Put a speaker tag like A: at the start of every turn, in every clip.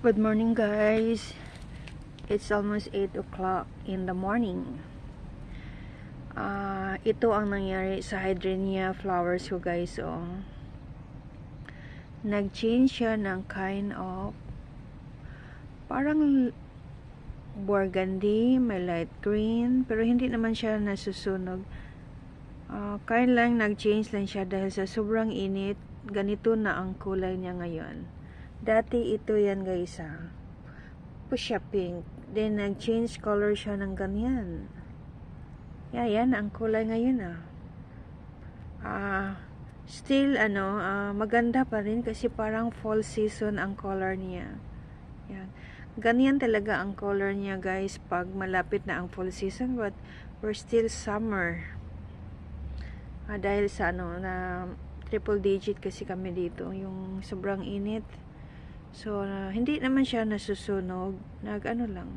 A: Good morning, guys. It's almost 8 o'clock in the morning. Ito ang nangyari sa hydrangeas flowers ko, guys. Nag-change siya ng kind of parang burgundy, may light green, pero hindi naman siya nasusunog. Kind lang, nag-change lang siya dahil sa sobrang init. Ganito na ang kulay niya ngayon. Dati ito yan, guys, fuchsia pink. Then, nag-change color siya ng ganyan. Yan ang kulay ngayon, Still, maganda pa rin kasi parang fall season ang color niya. Yan. Ganyan talaga ang color niya, guys, pag malapit na ang fall season, but we're still summer. Dahil sa, na triple digit kasi kami dito, yung sobrang init. So, hindi naman siya nasusunog. Lang.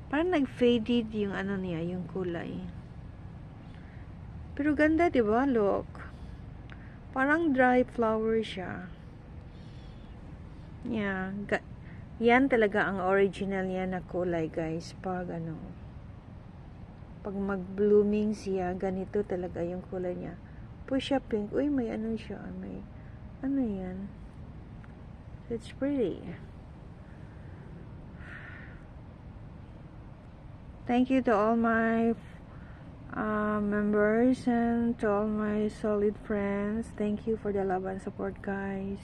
A: Parang nag-faded yung niya, yung kulay. Pero ganda, diba? Look. Parang dry flower siya. Yeah. Yan talaga ang original niya na kulay, guys. Pag mag-blooming siya, ganito talaga yung kulay niya. Fuchsia pink. Uy, may siya. May, yan. It's pretty. Thank you to all my members and to all my solid friends. Thank you for the love and support, guys.